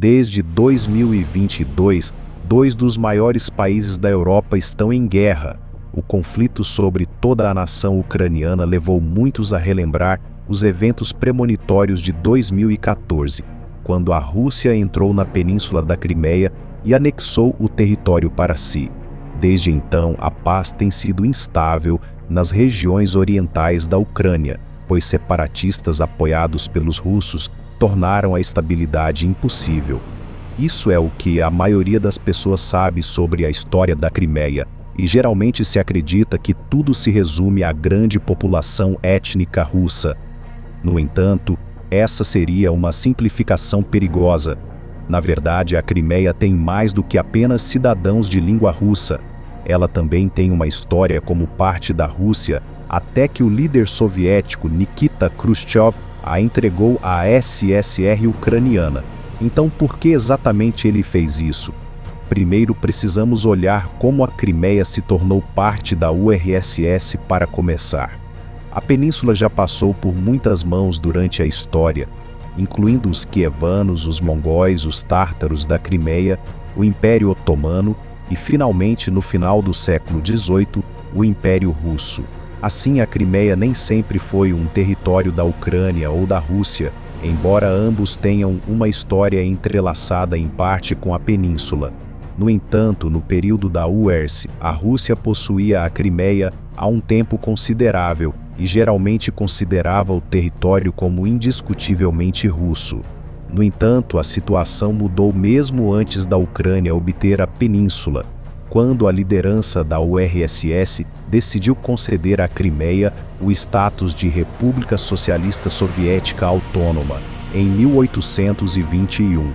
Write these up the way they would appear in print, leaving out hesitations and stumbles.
Desde 2022, dois dos maiores países da Europa estão em guerra. O conflito sobre toda a nação ucraniana levou muitos a relembrar os eventos premonitórios de 2014, quando a Rússia entrou na península da Crimeia e anexou o território para si. Desde então, a paz tem sido instável nas regiões orientais da Ucrânia, pois separatistas apoiados pelos russos tornaram a estabilidade impossível. Isso é o que a maioria das pessoas sabe sobre a história da Crimeia, e geralmente se acredita que tudo se resume à grande população étnica russa. No entanto, essa seria uma simplificação perigosa. Na verdade, a Crimeia tem mais do que apenas cidadãos de língua russa. Ela também tem uma história como parte da Rússia, até que o líder soviético Nikita Khrushchev a entregou à SSR ucraniana. Então, por que exatamente ele fez isso? Primeiro, precisamos olhar como a Crimeia se tornou parte da URSS para começar. A península já passou por muitas mãos durante a história, incluindo os kievanos, os mongóis, os tártaros da Crimeia, o Império Otomano e, finalmente, no final do século XVIII, o Império Russo. Assim, a Crimeia nem sempre foi um território da Ucrânia ou da Rússia, embora ambos tenham uma história entrelaçada em parte com a península. No entanto, no período da URSS, a Rússia possuía a Crimeia há um tempo considerável e geralmente considerava o território como indiscutivelmente russo. No entanto, a situação mudou mesmo antes da Ucrânia obter a península, quando a liderança da URSS decidiu conceder à Crimeia o status de República Socialista Soviética Autônoma, em 1821.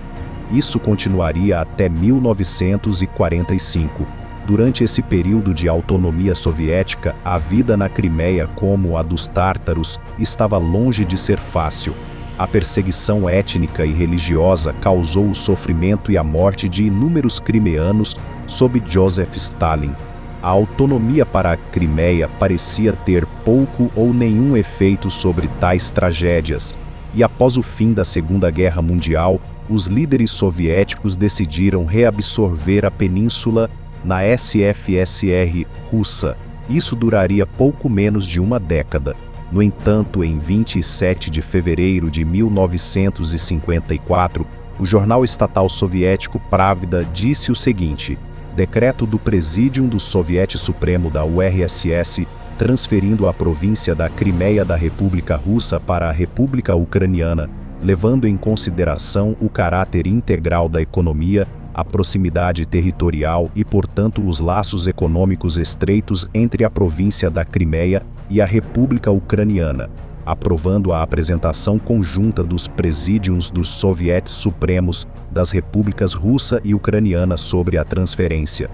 Isso continuaria até 1945. Durante esse período de autonomia soviética, a vida na Crimeia, como a dos tártaros, estava longe de ser fácil. A perseguição étnica e religiosa causou o sofrimento e a morte de inúmeros crimeanos sob Joseph Stalin. A autonomia para a Crimeia parecia ter pouco ou nenhum efeito sobre tais tragédias, e após o fim da Segunda Guerra Mundial, os líderes soviéticos decidiram reabsorver a península na SFSR russa. Isso duraria pouco menos de uma década. No entanto, em 27 de fevereiro de 1954, o jornal estatal soviético Pravda disse o seguinte: decreto do Presídium do Soviete Supremo da URSS, transferindo a província da Crimeia da República Russa para a República Ucraniana, levando em consideração o caráter integral da economia, a proximidade territorial e, portanto, os laços econômicos estreitos entre a província da Crimeia e a República Ucraniana, aprovando a apresentação conjunta dos presídios dos Sovietes Supremos das repúblicas russa e ucraniana sobre a transferência.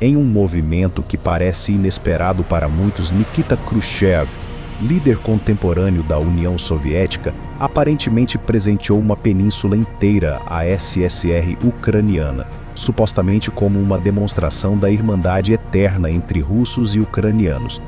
Em um movimento que parece inesperado para muitos, Nikita Khrushchev, líder contemporâneo da União Soviética, aparentemente presenteou uma península inteira à SSR ucraniana, supostamente como uma demonstração da irmandade eterna entre russos e ucranianos.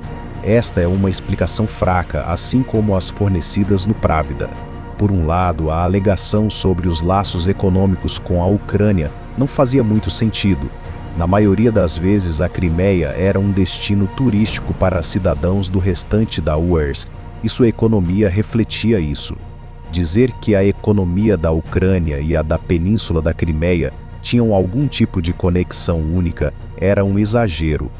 Esta é uma explicação fraca, assim como as fornecidas no Pravda. Por um lado, a alegação sobre os laços econômicos com a Ucrânia não fazia muito sentido. Na maioria das vezes, a Crimeia era um destino turístico para cidadãos do restante da URSS, e sua economia refletia isso. Dizer que a economia da Ucrânia e a da Península da Crimeia tinham algum tipo de conexão única era um exagero.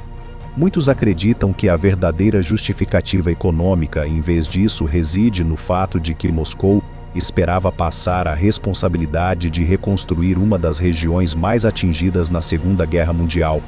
Muitos acreditam que a verdadeira justificativa econômica, em vez disso, reside no fato de que Moscou esperava passar a responsabilidade de reconstruir uma das regiões mais atingidas na Segunda Guerra Mundial,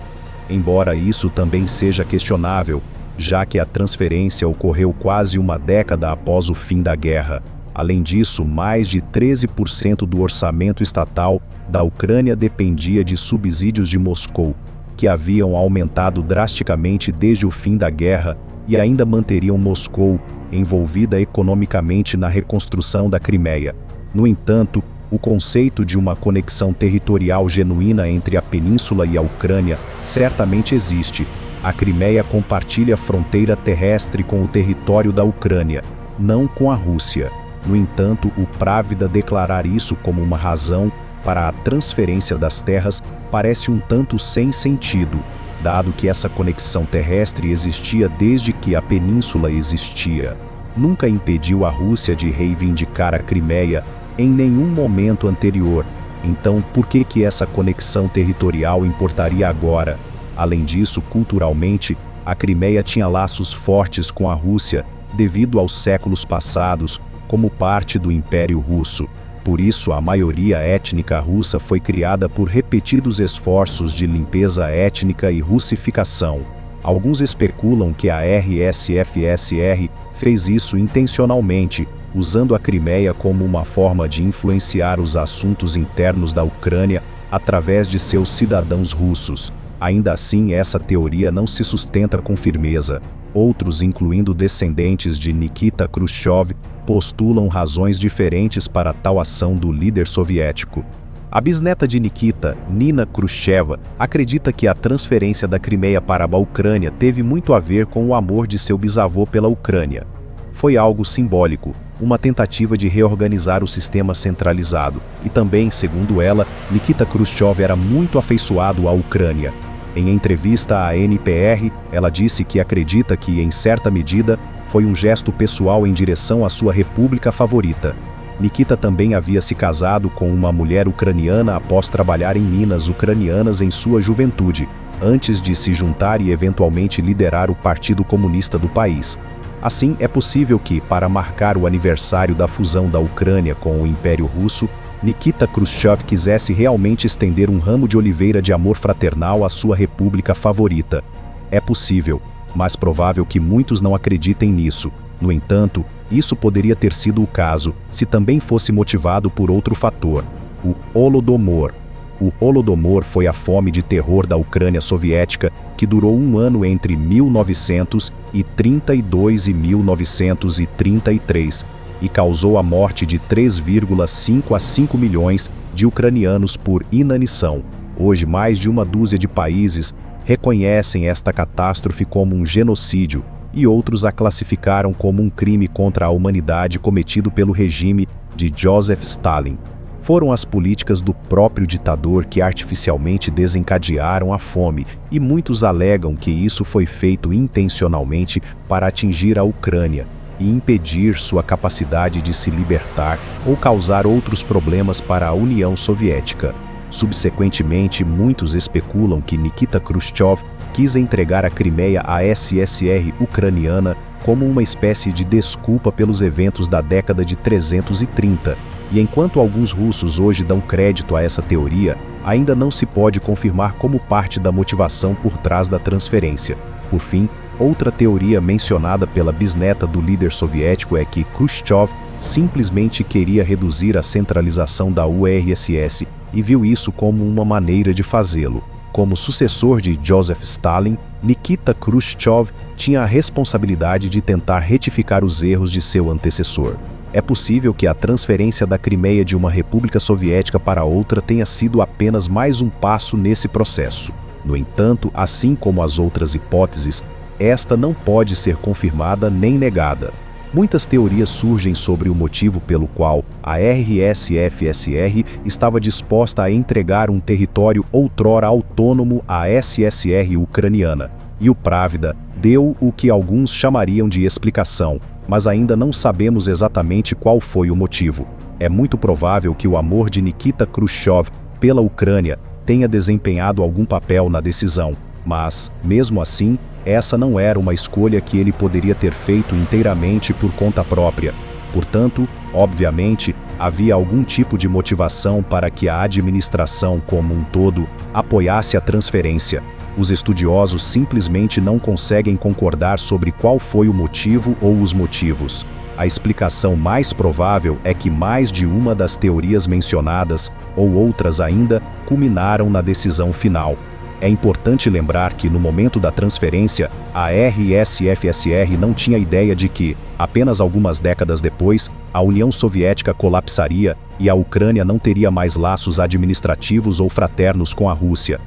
embora isso também seja questionável, já que a transferência ocorreu quase uma década após o fim da guerra. Além disso, mais de 13% do orçamento estatal da Ucrânia dependia de subsídios de Moscou, que haviam aumentado drasticamente desde o fim da guerra e ainda manteriam Moscou envolvida economicamente na reconstrução da Crimeia. No entanto, o conceito de uma conexão territorial genuína entre a península e a Ucrânia certamente existe. A Crimeia compartilha fronteira terrestre com o território da Ucrânia, não com a Rússia. No entanto, o Pravda declarar isso como uma razão para a transferência das terras parece um tanto sem sentido, dado que essa conexão terrestre existia desde que a península existia. Nunca impediu a Rússia de reivindicar a Crimeia em nenhum momento anterior. Então, por que essa conexão territorial importaria agora? Além disso, culturalmente, a Crimeia tinha laços fortes com a Rússia devido aos séculos passados, como parte do Império Russo. Por isso, a maioria étnica russa foi criada por repetidos esforços de limpeza étnica e russificação. Alguns especulam que a RSFSR fez isso intencionalmente, usando a Crimeia como uma forma de influenciar os assuntos internos da Ucrânia através de seus cidadãos russos. Ainda assim, essa teoria não se sustenta com firmeza. Outros, incluindo descendentes de Nikita Khrushchev, postulam razões diferentes para tal ação do líder soviético. A bisneta de Nikita, Nina Khrushcheva, acredita que a transferência da Crimeia para a Ucrânia teve muito a ver com o amor de seu bisavô pela Ucrânia. Foi algo simbólico, uma tentativa de reorganizar o sistema centralizado, e também, segundo ela, Nikita Khrushchev era muito afeiçoado à Ucrânia. Em entrevista à NPR, ela disse que acredita que, em certa medida, foi um gesto pessoal em direção à sua república favorita. Nikita também havia se casado com uma mulher ucraniana após trabalhar em minas ucranianas em sua juventude, antes de se juntar e eventualmente liderar o Partido Comunista do país. Assim, é possível que, para marcar o aniversário da fusão da Ucrânia com o Império Russo, Nikita Khrushchev quisesse realmente estender um ramo de oliveira de amor fraternal à sua república favorita. É possível, mas provável que muitos não acreditem nisso. No entanto, isso poderia ter sido o caso se também fosse motivado por outro fator: o Holodomor. O Holodomor foi a fome de terror da Ucrânia soviética que durou um ano entre 1932 e 1933 e causou a morte de 3,5 a 5 milhões de ucranianos por inanição. Hoje, mais de uma dúzia de países reconhecem esta catástrofe como um genocídio e outros a classificaram como um crime contra a humanidade cometido pelo regime de Joseph Stalin. Foram as políticas do próprio ditador que artificialmente desencadearam a fome, e muitos alegam que isso foi feito intencionalmente para atingir a Ucrânia e impedir sua capacidade de se libertar ou causar outros problemas para a União Soviética. Subsequentemente, muitos especulam que Nikita Khrushchev quis entregar a Crimeia à SSR ucraniana como uma espécie de desculpa pelos eventos da década de 330, e enquanto alguns russos hoje dão crédito a essa teoria, ainda não se pode confirmar como parte da motivação por trás da transferência. Por fim, outra teoria mencionada pela bisneta do líder soviético é que Khrushchev simplesmente queria reduzir a centralização da URSS e viu isso como uma maneira de fazê-lo. Como sucessor de Joseph Stalin, Nikita Khrushchev tinha a responsabilidade de tentar retificar os erros de seu antecessor. É possível que a transferência da Crimeia de uma república soviética para outra tenha sido apenas mais um passo nesse processo. No entanto, assim como as outras hipóteses, esta não pode ser confirmada nem negada. Muitas teorias surgem sobre o motivo pelo qual a RSFSR estava disposta a entregar um território outrora autônomo à SSR ucraniana, e o Pravda deu o que alguns chamariam de explicação, mas ainda não sabemos exatamente qual foi o motivo. É muito provável que o amor de Nikita Khrushchev pela Ucrânia tenha desempenhado algum papel na decisão, mas, mesmo assim, essa não era uma escolha que ele poderia ter feito inteiramente por conta própria. Portanto, obviamente, havia algum tipo de motivação para que a administração como um todo apoiasse a transferência. Os estudiosos simplesmente não conseguem concordar sobre qual foi o motivo ou os motivos. A explicação mais provável é que mais de uma das teorias mencionadas, ou outras ainda, culminaram na decisão final. É importante lembrar que, no momento da transferência, a RSFSR não tinha ideia de que, apenas algumas décadas depois, a União Soviética colapsaria e a Ucrânia não teria mais laços administrativos ou fraternos com a Rússia.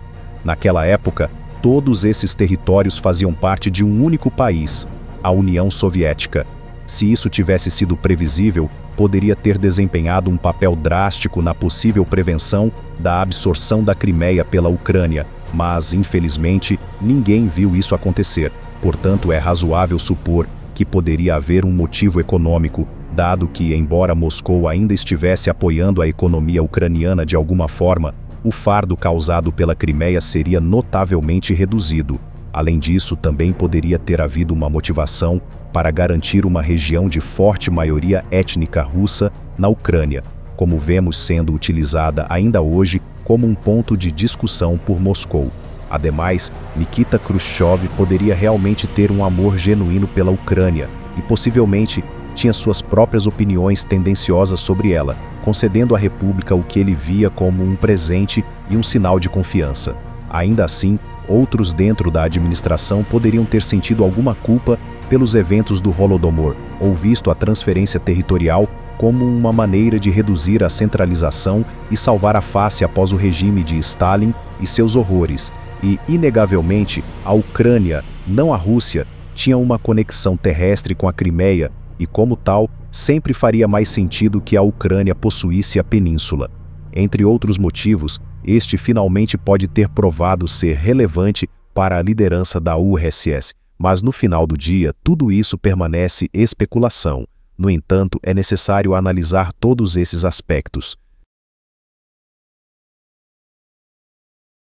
Naquela época, todos esses territórios faziam parte de um único país, a União Soviética. Se isso tivesse sido previsível, poderia ter desempenhado um papel drástico na possível prevenção da absorção da Crimeia pela Ucrânia, mas, infelizmente, ninguém viu isso acontecer. Portanto, é razoável supor que poderia haver um motivo econômico, dado que, embora Moscou ainda estivesse apoiando a economia ucraniana de alguma forma, o fardo causado pela Crimeia seria notavelmente reduzido. Além disso, também poderia ter havido uma motivação para garantir uma região de forte maioria étnica russa na Ucrânia, como vemos sendo utilizada ainda hoje como um ponto de discussão por Moscou. Ademais, Nikita Khrushchev poderia realmente ter um amor genuíno pela Ucrânia e possivelmente tinha suas próprias opiniões tendenciosas sobre ela, concedendo à República o que ele via como um presente e um sinal de confiança. Ainda assim, outros dentro da administração poderiam ter sentido alguma culpa pelos eventos do Holodomor, ou visto a transferência territorial como uma maneira de reduzir a centralização e salvar a face após o regime de Stalin e seus horrores. E, inegavelmente, a Ucrânia, não a Rússia, tinha uma conexão terrestre com a Crimeia e, como tal, sempre faria mais sentido que a Ucrânia possuísse a península. Entre outros motivos, este finalmente pode ter provado ser relevante para a liderança da URSS, mas no final do dia tudo isso permanece especulação. No entanto, é necessário analisar todos esses aspectos.